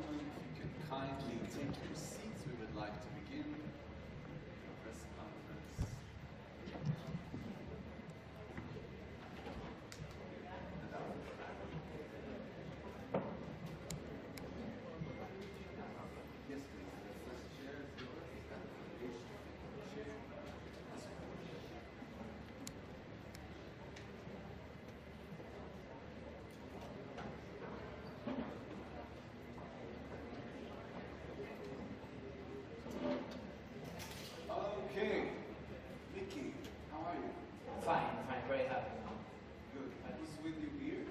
gentlemen, if you can kindly take your seats, we would like to begin the press conference. Yes, please. The first chair is yours. Okay, Miki, how are you? Fine, very happy now. Good. Who's with you here?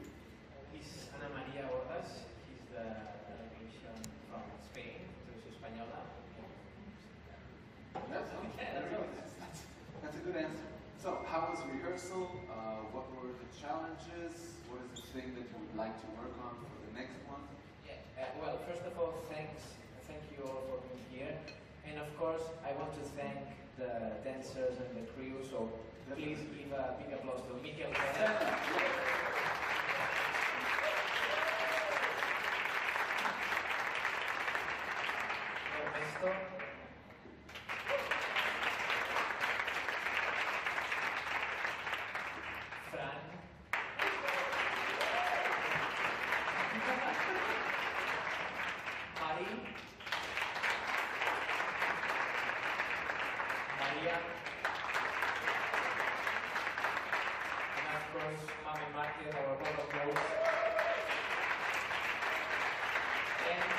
He's Ana María Bordas. He's the delegation from Spain, to Española. That's a good answer. So, how was rehearsal? What were the challenges? What is the thing that you would like to work on for the next one? Yeah. Well, first of all, thank you all for being here. And of course, I want to thank the dancers and the crew, so please give a big applause to Miki and Venda. Fran. Mari. Maria. And of course, Mami Marquez, our vocal coach. And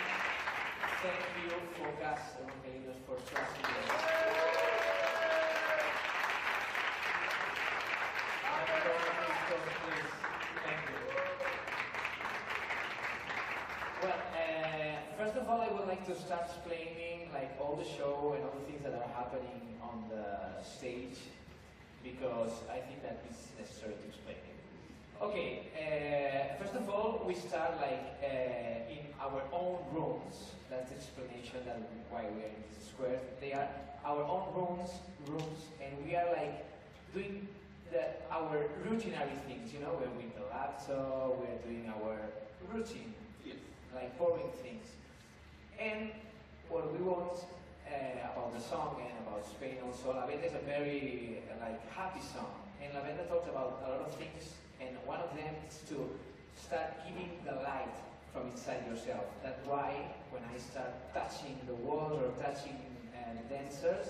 thank you, Focus and for trusting us. Thank you. Well, first of all, I would like to start explaining like all the show and all the things that are happening on the stage, because I think that it's necessary to explain it. Okay, first of all, we start like in our own rooms. That's the explanation that why we are in this square. They are our own rooms, and we are like doing our routinary things, you know, we're with the laptop, we're doing our routine, Yes. like boring things. And what we want about the song and about Spain also, La Venda is a very like happy song, and La Venda talks about a lot of things, and one of them is to start giving the light from inside yourself. That's why when I start touching the walls or touching the dancers,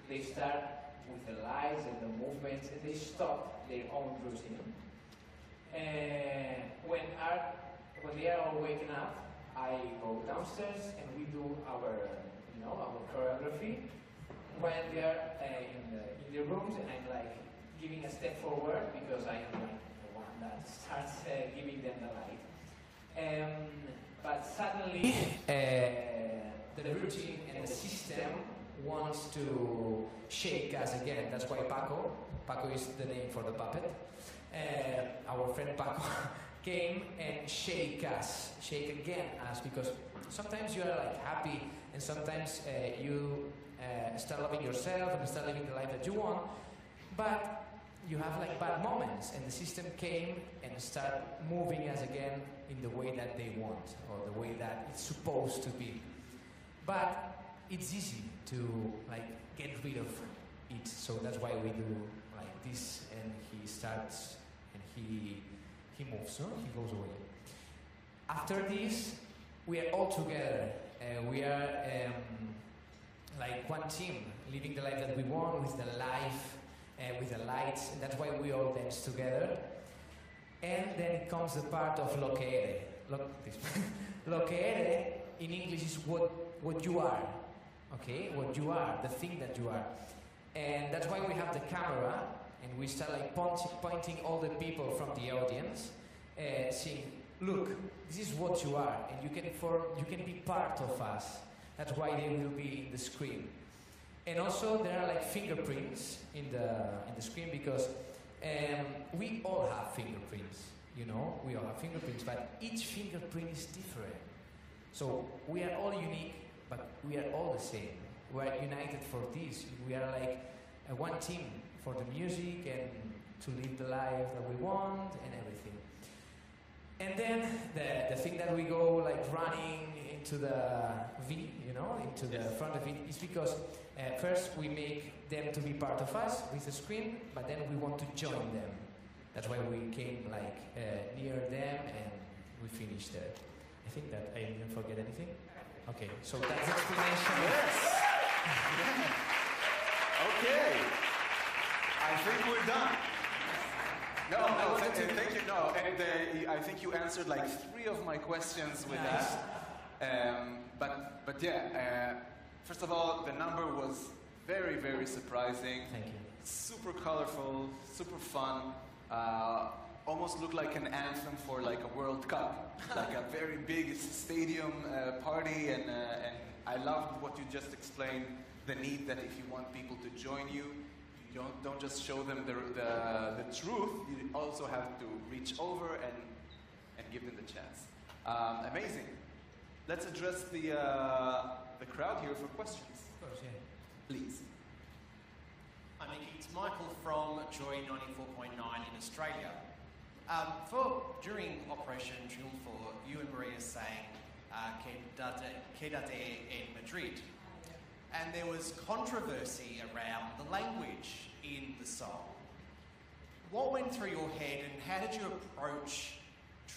they start with the lights and the movements, and they stop their own routine. When they are all waking up, I go downstairs and we do our, our choreography. When they are in their rooms, and I'm like giving a step forward because I am like the one that starts giving them the light. But suddenly, the routine and the system wants to shake us again. That's why Paco is the name for the puppet. Our friend Paco came and shake again us, because sometimes you are like happy, and sometimes you start loving yourself and start living the life that you want, but you have like bad moments, and the system came and start moving us again in the way that they want, or the way that it's supposed to be. But it's easy to like get rid of it, so that's why we do like this, and he starts and he moves, no? He goes away. After this, we are all together. We are like one team, living the life that we want, with the life, with the lights, and that's why we all dance together. And then it comes the part of lo que eres. Lo que eres in English is what you are. Okay, what you are, the thing that you are. And that's why we have the camera, and we start like pointing all the people from the audience, saying, look, this is what you are, and you can be part of us. That's why they will be in the screen. And also there are like fingerprints in the screen, because we all have fingerprints, you know, we all have fingerprints, but each fingerprint is different. So we are all unique, but we are all the same. We are united for this. We are like one team for the music and to live the life that we want and everything. And then the thing that we go like running in into the V, into the front of it, is because first we make them to be part of us with the screen, but then we want to join them. That's why we came near them and we finished there. I think that I didn't forget anything. Okay, so that's the explanation. Yes. Okay. I think we're done. No, thank you. No, and I think you answered like 3 of my questions with that. But yeah, first of all, the number was very, very surprising. Thank you. Super colorful, super fun. Almost looked like an anthem for like a World Cup, like a very big stadium party. And I loved what you just explained. The need that if you want people to join you, you don't just show them the truth. You also have to reach over and give them the chance. Amazing. Let's address the crowd here for questions. Of course, yeah. Please. Hi Miki, it's Michael from Joy 94.9 in Australia. During Operation Triunfo, you and Maria sang Quédate en Madrid. And there was controversy around the language in the song. What went through your head and how did you approach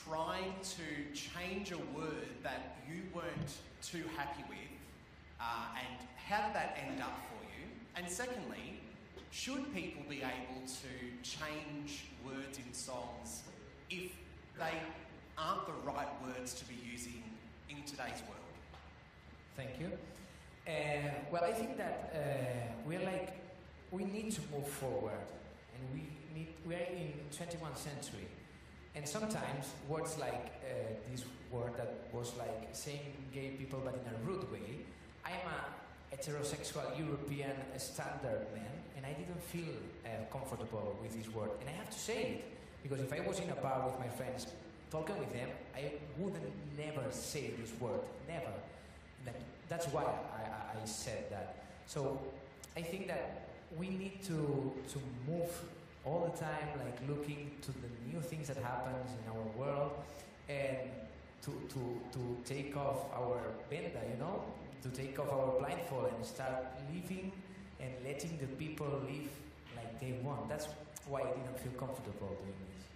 trying to change a word that you weren't too happy with? And how did that end up for you? And secondly, should people be able to change words in songs if they aren't the right words to be using in today's world? Thank you. Well, I think that we need to move forward, and we are in 21st century, and sometimes words like this word that was like saying gay people but in a rude way. I'm a heterosexual European standard man, and I didn't feel comfortable with this word, and I have to say it because if I was in a bar with my friends talking with them, I wouldn't never say this word, never. That's why I said that. So I think that we need to move all the time, like looking to the new things that happens in our world, and to take off our Venda, to take off our blindfold and start living and letting the people live like they want. That's why I didn't feel comfortable doing this.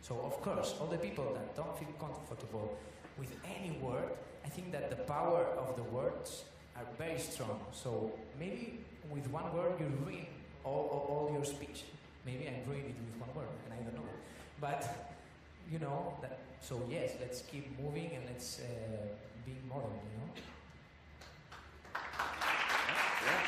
So of course, all the people that don't feel comfortable with any word, I think that the power of the words are very strong. So maybe with one word you ruin all your speech. Maybe I ruined it with one word, and I don't know. But so yes, let's keep moving and let's be modern. Yeah.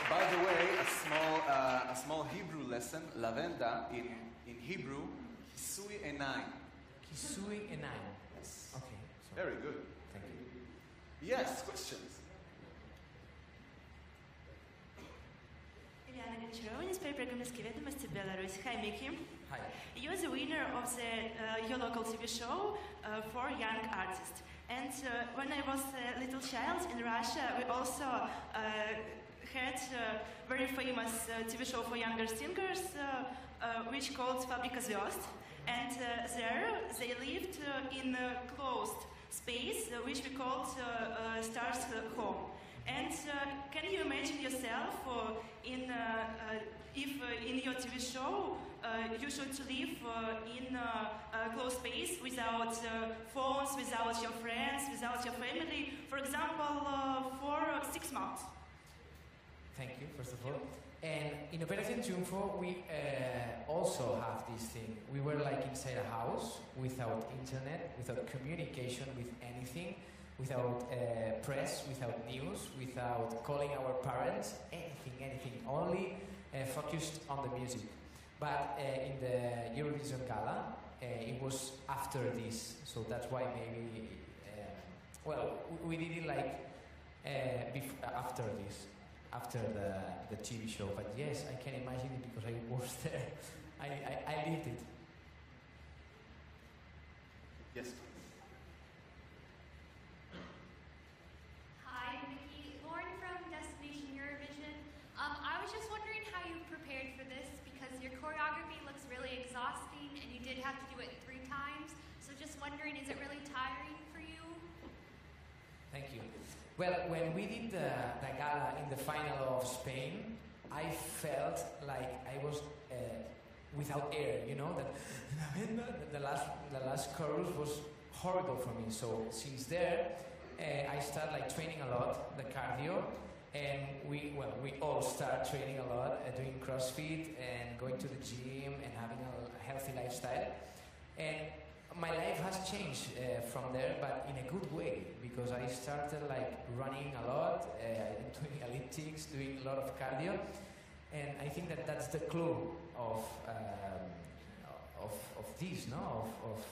By the way, a small Hebrew lesson. La Venda in Hebrew, Kisui Enaim. Kisui Enaim. Yes. Okay. So Very good. thank you. Yes, questions. Iliana Goncharova, newspaper Gomelsky Vedomosti, Belarus. Hi, Miki. Hi. You're the winner of your local TV show for young artists. And when I was a little child in Russia, we also had a very famous TV show for younger singers, which called Fabrika Звезд. And there they lived in a closed space, which we called Stars Home. And can you imagine yourself if in your TV show you should live in a closed space without phones, without your friends, without your family, for example, for 6 months? Thank you, first of all. And in Operación Triunfo, we also have this thing. We were like inside a house without internet, without communication with anything, without press, without news, without calling our parents, anything, only focused on the music. But in the Eurovision Gala, it was after this, so that's why maybe, we did it like after this. After the TV show, but yes, I can imagine it because I was there. I lived it. Yes. Hi, Miki. Lauren from Destination Eurovision. I was just wondering how you prepared for this because your choreography looks really exhausting and you did have to do it 3 times. So just wondering, is it really tiring for you? Well, when we did the gala in the final of Spain, I felt like I was without air, you know, that the last chorus was horrible for me. So since there, I started like training a lot, the cardio, and we all start training a lot, doing CrossFit and going to the gym and having a healthy lifestyle. And my life has changed from there, but in a good way, because I started like running a lot, doing elliptics, doing a lot of cardio, and I think that that's the clue of this, no, of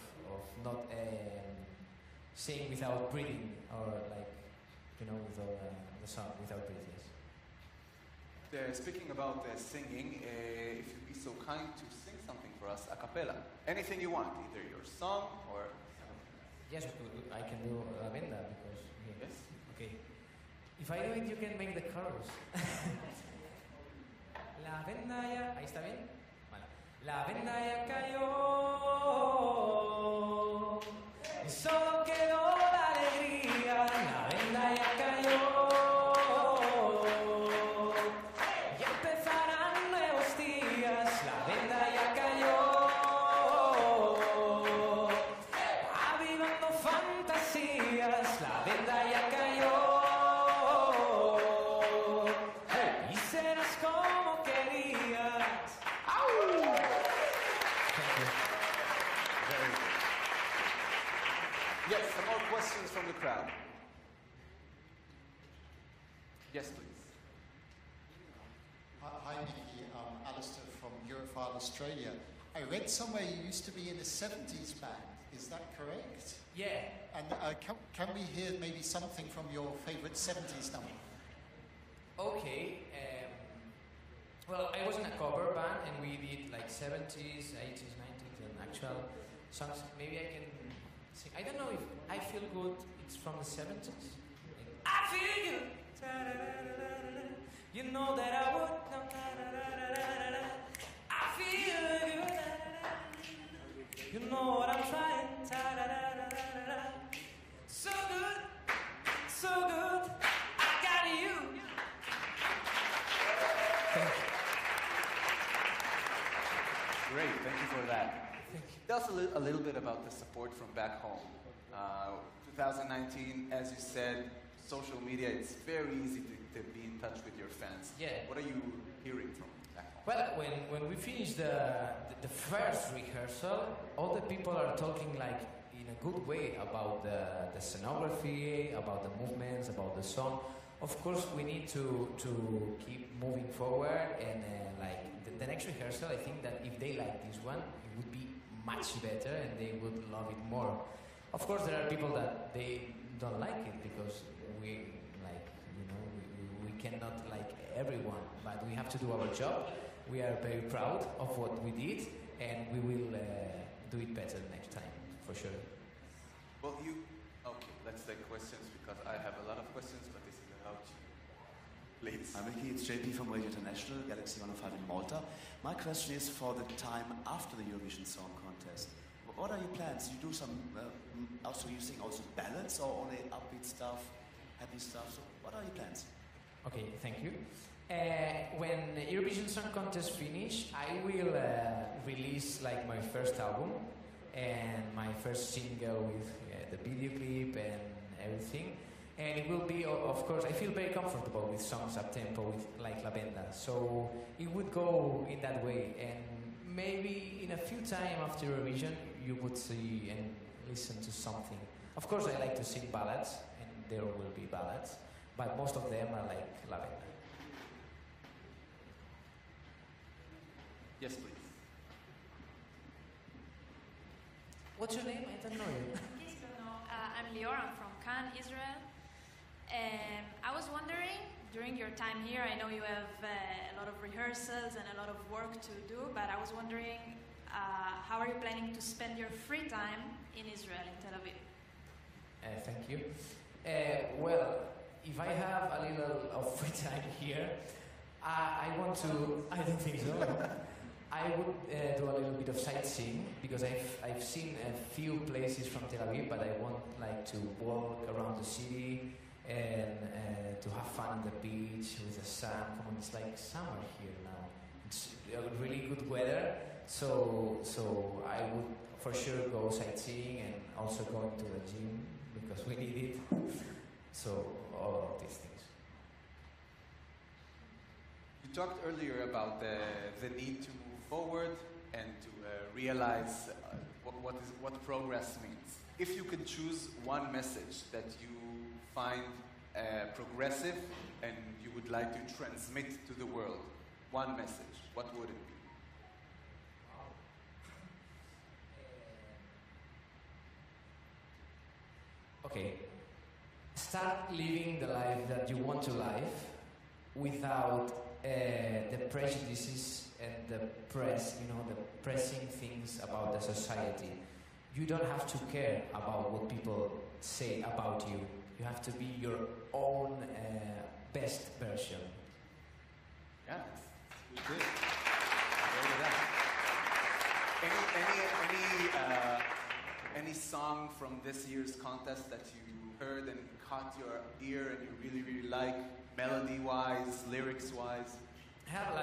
not saying without breathing, or like, you know, without the song without breathing. Speaking about singing, if you'd be so kind to sing something for us a cappella, anything you want, either your song or. Yes, I can do La Venda because. Yes. Okay. If I do it, you can make the chorus. La venda ya. Ahí está bien. Vale. La venda ya cayó. Y solo quedó la alegría. La venda ya cayó. Yes, some more questions from the crowd. Yes, please. Hi, Miki. Alistair from Europhile Australia. I read somewhere you used to be in a 70s band. Is that correct? Yeah. And can we hear maybe something from your favorite 70s number? Okay. Well, I was in a cover band and we did like 70s, 80s, 90s, and actual songs. Maybe I can sing. I don't know if I Feel Good, it's from the 70s. I feel good. You know that I would. I feel good. You know what I'm trying. So good, so good. I got you. Thank you. Great, thank you for that. Tell us a little bit about the support from back home. 2019, as you said, social media, it's very easy to be in touch with your fans. Yeah. What are you hearing from back home? Well, when we finished the first rehearsal, all the people are talking like in a good way about the scenography, about the movements, about the song. Of course, we need to keep moving forward, and like the next rehearsal, I think that if they like this one, it would be much better, and they would love it more. Of course, there are people that they don't like it because we like, you know, we cannot like everyone, but we have to do our job. We are very proud of what we did, and we will do it better next time, for sure. Well, okay, let's take questions because I have a lot of questions, but this is about you. Please. Hi, Miki. It's JP from Radio International, Galaxy 105 in Malta. My question is for the time after the Eurovision Song Contest. What are your plans? You do some, also you sing also ballads or only upbeat stuff, happy stuff? So what are your plans? Okay, thank you. When the Eurovision Song Contest finish, I will release like my first album and my first single with the video clip and everything. And it will be, of course, I feel very comfortable with songs up tempo with like La Venda. So it would go in that way. And maybe in a few time after Eurovision, you would see and listen to something. Of course, I like to sing ballads, and there will be ballads, but most of them are like La Venda. Yes, please. What's your name? I don't know you. I'm Lior, I'm from Cannes, Israel. I was wondering, during your time here, I know you have a lot of rehearsals and a lot of work to do, but I was wondering, how are you planning to spend your free time in Israel, in Tel Aviv? Thank you. Well, if I have a little of free time here, I want to, I don't think so. I would do a little bit of sightseeing because I've seen a few places from Tel Aviv, but I want like to walk around the city and to have fun on the beach with the sun. Come on, it's like summer here now. It's really good weather, so I would for sure go sightseeing and also going to the gym because we need it. So all of these things. You talked earlier about the need to move forward and to realize what progress means. If you could choose one message that you find progressive and you would like to transmit to the world, one message, what would it be? Okay, start living the life that you want to live without the prejudices and the pressing things about the society. You don't have to care about what people say about you. You have to be your own best version. Yeah, that's good. I'll go with that. Any song from this year's contest that you heard and caught your ear and you really, really like, melody-wise, lyrics-wise? I have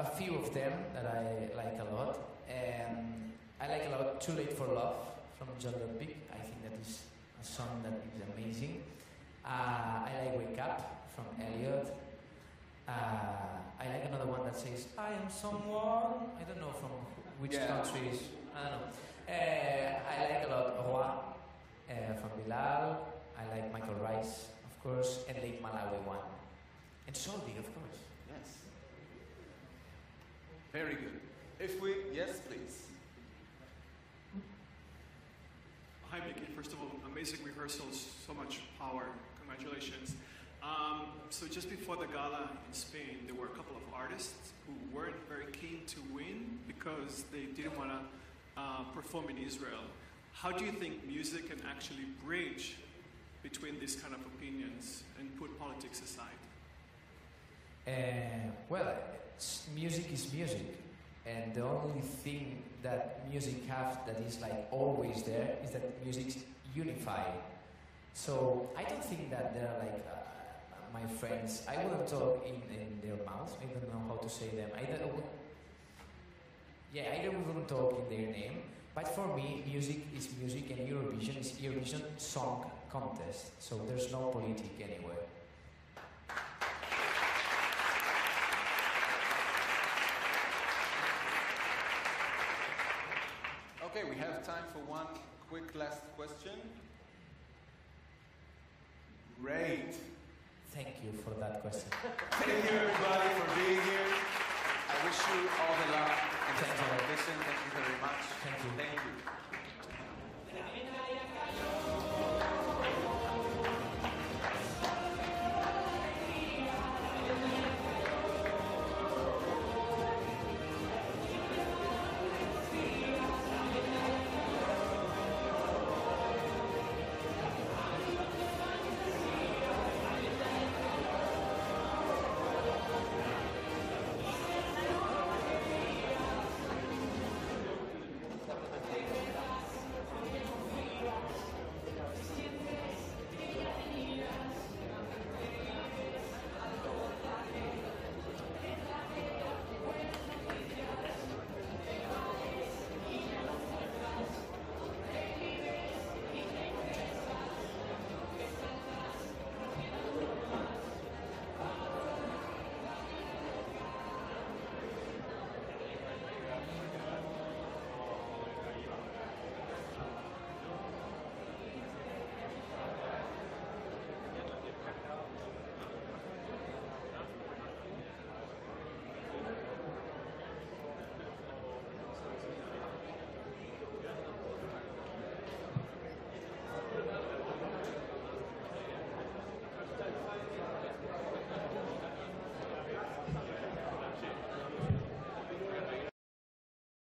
a few of them that I like a lot. I like a lot Too Late for Love from John Ludwig. I think that is a song that is amazing. I like Wake Up from Elliot. I like another one that says, I am someone. I don't know from which country is. I don't know. I like a lot Roi from Bilal. I like Michael Rice, of course, and Lake Malawi one. And Soldi, of course. Yes. Very good. Yes, please. Hi, Miki. First of all, amazing rehearsals, so much power. Congratulations. So just before the gala in Spain, there were a couple of artists who weren't very keen to win because they didn't want to perform in Israel. How do you think music can actually bridge between these kind of opinions and put politics aside? Well, music is music. And the only thing that music has that is like always there is that music's unified. So I don't think that they're like my friends. I wouldn't talk in their mouths. I don't know how to say them. I wouldn't talk in their name. But for me, music is music, and Eurovision is Eurovision Song Contest. So there's no politics anywhere. Okay, we have time for one quick last question. Great. Thank you for that question. Thank you, everybody, for being here. I wish you all the luck in this competition. Thank you very much. Thank you. Thank you.